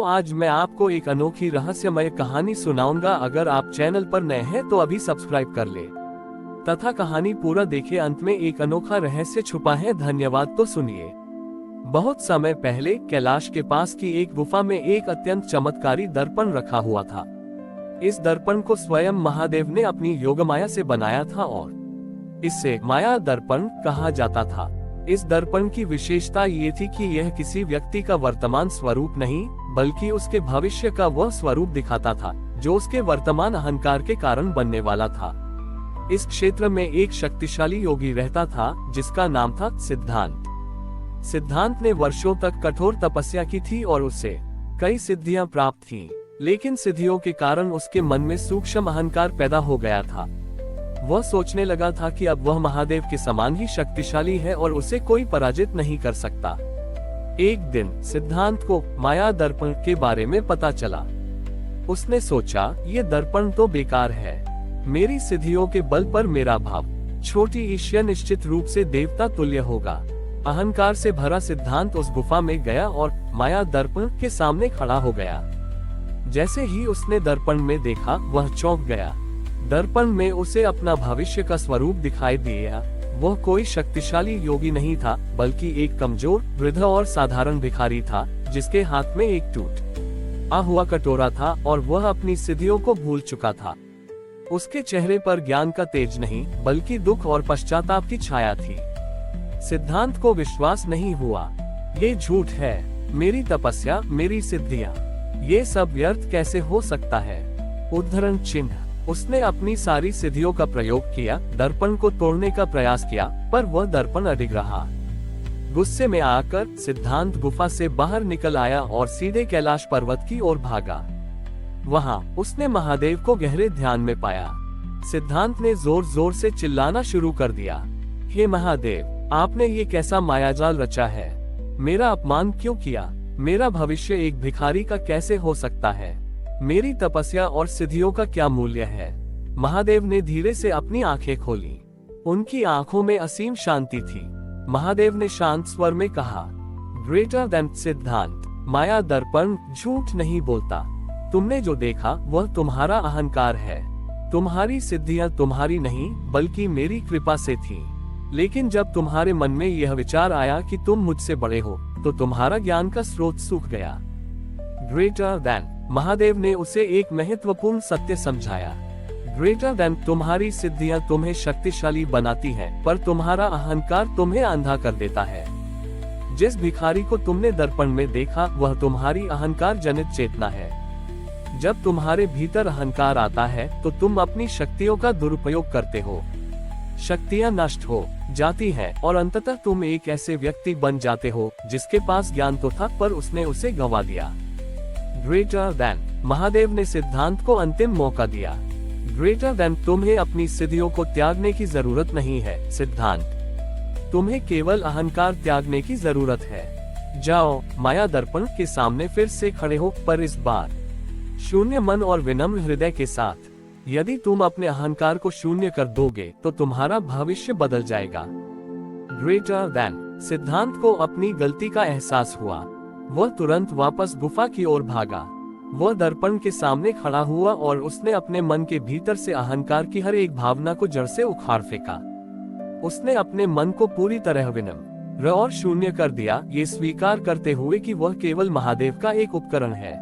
आज मैं आपको एक अनोखी रहस्यमय कहानी सुनाऊंगा। अगर आप चैनल पर नए हैं तो अभी सब्सक्राइब कर ले तथा कहानी पूरा देखें। अंत में एक अनोखा रहस्य छुपा है। धन्यवाद। तो सुनिए। बहुत समय पहले कैलाश के पास की एक गुफा में एक अत्यंत चमत्कारी दर्पण रखा हुआ था। इस दर्पण को स्वयं महादेव ने अपनी योगमाया से बनाया था और इससे माया दर्पण कहा जाता था। इस दर्पण की विशेषता ये थी कि यह किसी व्यक्ति का वर्तमान स्वरूप नहीं बल्कि उसके भविष्य का वह स्वरूप दिखाता था जो उसके वर्तमान अहंकार के कारण बनने वाला था। इस क्षेत्र में एक शक्तिशाली योगी रहता था जिसका नाम था सिद्धांत। सिद्धांत ने वर्षों तक कठोर तपस्या की थी और उसे कई सिद्धियां प्राप्त थीं, लेकिन सिद्धियों के कारण उसके मन में सूक्ष्म अहंकार पैदा हो गया था। वह सोचने लगा था कि अब वह महादेव के समान ही शक्तिशाली है और उसे कोई पराजित नहीं कर सकता। एक दिन सिद्धांत को माया दर्पण के बारे में पता चला। उसने सोचा, ये दर्पण तो बेकार है। मेरी सिद्धियों के बल पर मेरा भाव छोटी ईश्वर निश्चित रूप से देवता तुल्य होगा। अहंकार से भरा सिद्धांत उस गुफा में गया और माया दर्पण के सामने खड़ा हो गया। जैसे ही उसने दर्पण में देखा, वह चौंक गया। दर्पण में उसे अपना भविष्य का स्वरूप दिखाई दिया। वह कोई शक्तिशाली योगी नहीं था बल्कि एक कमजोर, वृद्ध और साधारण भिखारी था जिसके हाथ में एक टूटा हुआ कटोरा था और वह अपनी सिद्धियों को भूल चुका था। उसके चेहरे पर ज्ञान का तेज नहीं बल्कि दुख और पश्चाताप की छाया थी। सिद्धांत को विश्वास नहीं हुआ। ये झूठ है। मेरी तपस्या, मेरी सिद्धियां, ये सब व्यर्थ कैसे हो सकता है। उद्धरण चिन्ह। उसने अपनी सारी सिद्धियों का प्रयोग किया, दर्पण को तोड़ने का प्रयास किया, पर वह दर्पण अडिग रहा। गुस्से में आकर सिद्धांत गुफा से बाहर निकल आया और सीधे कैलाश पर्वत की ओर भागा। वहां उसने महादेव को गहरे ध्यान में पाया। सिद्धांत ने जोर जोर से चिल्लाना शुरू कर दिया, हे महादेव, आपने ये कैसा मायाजाल रचा है। मेरा अपमान क्यों किया। मेरा भविष्य एक भिखारी का कैसे हो सकता है। मेरी तपस्या और सिद्धियों का क्या मूल्य है। महादेव ने धीरे से अपनी आंखें खोली। उनकी आंखों में असीम शांति थी। महादेव ने शांत स्वर में कहा, ग्रेटर देन सिद्धांत, माया दर्पण झूठ नहीं बोलता। तुमने जो देखा वह तुम्हारा अहंकार है। तुम्हारी सिद्धियां तुम्हारी नहीं बल्कि मेरी कृपा से थी। लेकिन जब तुम्हारे मन में यह विचार आया कि तुम मुझसे बड़े हो तो तुम्हारा ज्ञान का स्रोत सूख गया। ग्रेटर देन, महादेव ने उसे एक महत्वपूर्ण सत्य समझाया। ग्रेटर देन, तुम्हारी सिद्धियां तुम्हें शक्तिशाली बनाती हैं, पर तुम्हारा अहंकार तुम्हें अंधा कर देता है। जिस भिखारी को तुमने दर्पण में देखा वह तुम्हारी अहंकार जनित चेतना है। जब तुम्हारे भीतर अहंकार आता है तो तुम अपनी शक्तियों का दुरुपयोग करते हो। शक्तियां नष्ट हो जाती हैं और अंततः तुम एक ऐसे व्यक्ति बन जाते हो जिसके पास ज्ञान तो था पर उसने उसे गंवा दिया। ग्रेटर देन, महादेव ने सिद्धांत को अंतिम मौका दिया। ग्रेटर देन, तुम्हें अपनी सिद्धियों को त्यागने की जरूरत नहीं है सिद्धांत। तुम्हें केवल अहंकार त्यागने की जरूरत है। जाओ, माया दर्पण के सामने फिर से खड़े हो, पर इस बार शून्य मन और विनम्र हृदय के साथ। यदि तुम अपने अहंकार को शून्य कर दोगे तो तुम्हारा भविष्य बदल जाएगा। ग्रेटर देन, सिद्धांत को अपनी गलती का एहसास हुआ। वह तुरंत वापस गुफा की ओर भागा। वह दर्पण के सामने खड़ा हुआ और उसने अपने मन के भीतर से अहंकार की हर एक भावना को जड़ से उखाड़ फेंका। उसने अपने मन को पूरी तरह विनम्र और शून्य कर दिया, ये स्वीकार करते हुए कि वह केवल महादेव का एक उपकरण है।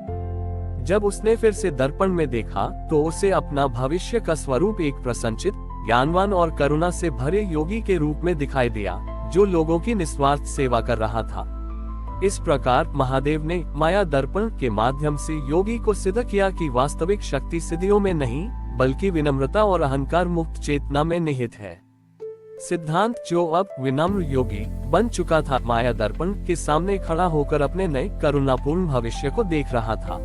जब उसने फिर से दर्पण में देखा तो उसे अपना भविष्य का स्वरूप एक प्रसन्नचित, ज्ञानवान और करुणा से भरे योगी के रूप में दिखाई दिया जो लोगों की निस्वार्थ सेवा कर रहा था। इस प्रकार महादेव ने माया दर्पण के माध्यम से योगी को सिद्ध किया कि वास्तविक शक्ति सिद्धियों में नहीं बल्कि विनम्रता और अहंकार मुक्त चेतना में निहित है। सिद्धांत, जो अब विनम्र योगी बन चुका था, माया दर्पण के सामने खड़ा होकर अपने नए करुणापूर्ण भविष्य को देख रहा था।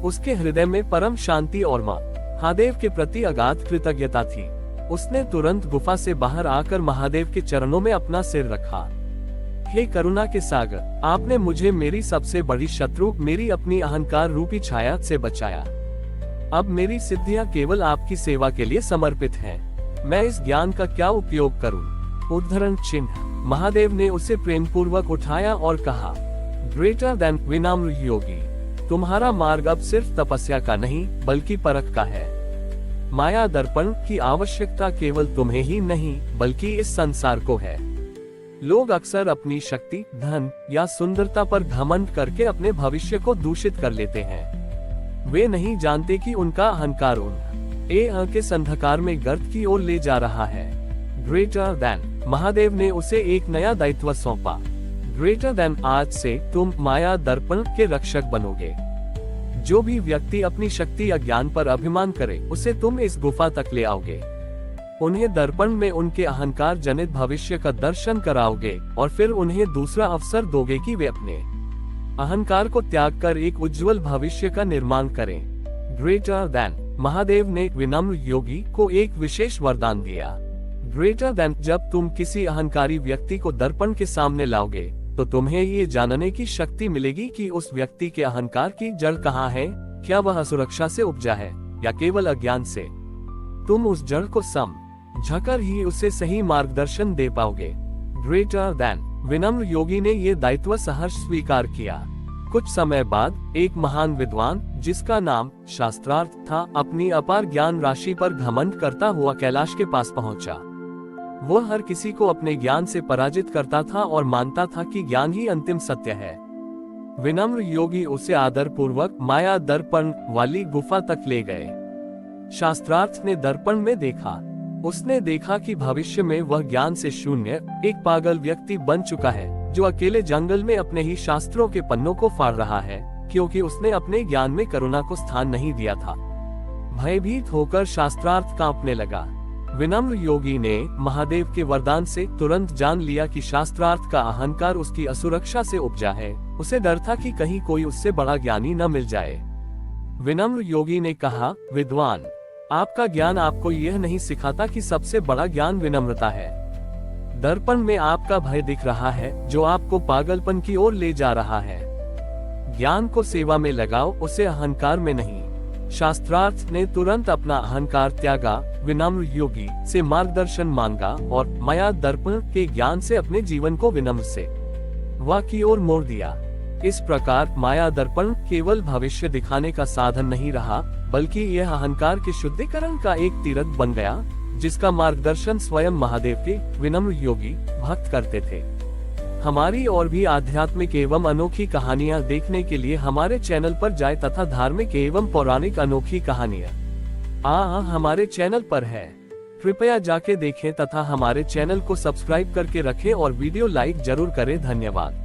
उसके हृदय में परम शांति और महादेव के प्रति अगाध कृतज्ञता थी। उसने तुरंत गुफा से बाहर आकर महादेव के चरणों में अपना सिर रखा। हे करुणा के सागर, आपने मुझे मेरी सबसे बड़ी शत्रु, मेरी अपनी अहंकार रूपी छाया से बचाया। अब मेरी सिद्धियां केवल आपकी सेवा के लिए समर्पित हैं। मैं इस ज्ञान का क्या उपयोग करूं? उद्धरण चिन्ह। महादेव ने उसे प्रेम पूर्वक उठाया और कहा, ग्रेटर देन विनम्र योगी, तुम्हारा मार्ग अब सिर्फ तपस्या का नहीं बल्कि परख का है। माया दर्पण की आवश्यकता केवल तुम्हें ही नहीं बल्कि इस संसार को है। लोग अक्सर अपनी शक्ति, धन या सुंदरता पर घमंड करके अपने भविष्य को दूषित कर लेते हैं। वे नहीं जानते कि उनका अहंकार के अंधकार में गर्त की ओर ले जा रहा है। ग्रेटर देन महादेव ने उसे एक नया दायित्व सौंपा। ग्रेटर देन आज से तुम माया दर्पण के रक्षक बनोगे। जो भी व्यक्ति अपनी शक्ति या ज्ञान पर अभिमान करे उसे तुम इस गुफा तक ले आओगे। उन्हें दर्पण में उनके अहंकार जनित भविष्य का दर्शन कराओगे और फिर उन्हें दूसरा अवसर दोगे कि वे अपने अहंकार को त्याग कर एक उज्जवल भविष्य का निर्माण करें। ग्रेटर देन महादेव ने विनम्र योगी को एक विशेष वरदान दिया। ग्रेटर देन जब तुम किसी अहंकारी व्यक्ति को दर्पण के सामने लाओगे तो तुम्हें ये जानने की शक्ति मिलेगी कि उस व्यक्ति के अहंकार की जड़ कहाँ है। क्या वह असुरक्षा से उपजा है या केवल अज्ञान से। तुम उस जड़ को समझकर ही उसे सही मार्गदर्शन दे पाओगे। ग्रेटर देन विनम्र योगी ने ये दायित्व सहर्ष स्वीकार किया। कुछ समय बाद एक महान विद्वान जिसका नाम शास्त्रार्थ था अपनी अपार ज्ञान राशि पर घमंड करता हुआ कैलाश के पास पहुंचा। वह हर किसी को अपने ज्ञान से पराजित करता था और मानता था कि ज्ञान ही अंतिम सत्य है। विनम्र योगी उसे आदर पूर्वक माया दर्पण वाली गुफा तक ले गए। शास्त्रार्थ ने दर्पण में देखा। उसने देखा कि भविष्य में वह ज्ञान से शून्य एक पागल व्यक्ति बन चुका है जो अकेले जंगल में अपने ही शास्त्रों के पन्नों को फाड़ रहा है क्योंकि उसने अपने ज्ञान में करुणा को स्थान नहीं दिया था। भयभीत होकर शास्त्रार्थ कांपने लगा। विनम्र योगी ने महादेव के वरदान से तुरंत जान लिया कि शास्त्रार्थ का अहंकार उसकी असुरक्षा से उपजा है। उसे डर था कि कहीं कोई उससे बड़ा ज्ञानी न मिल जाए। विनम्र योगी ने कहा, विद्वान, आपका ज्ञान आपको यह नहीं सिखाता कि सबसे बड़ा ज्ञान विनम्रता है। दर्पण में आपका भय दिख रहा है जो आपको पागलपन की ओर ले जा रहा है। ज्ञान को सेवा में लगाओ, उसे अहंकार में नहीं। शास्त्रार्थ ने तुरंत अपना अहंकार त्यागा, विनम्र योगी से मार्गदर्शन मांगा और माया दर्पण के ज्ञान से अपने जीवन को विनम्र से वा की ओर मोड़ दिया। इस प्रकार माया दर्पण केवल भविष्य दिखाने का साधन नहीं रहा बल्कि यह अहंकार के शुद्धिकरण का एक तीर्थ बन गया जिसका मार्गदर्शन स्वयं महादेव के विनम्र योगी भक्त करते थे। हमारी और भी आध्यात्मिक एवं अनोखी कहानियां देखने के लिए हमारे चैनल पर जाएं तथा धार्मिक एवं पौराणिक अनोखी कहानियां हमारे चैनल पर है। कृपया जाके देखें तथा हमारे चैनल को सब्सक्राइब करके रखें और वीडियो लाइक जरूर करें। धन्यवाद।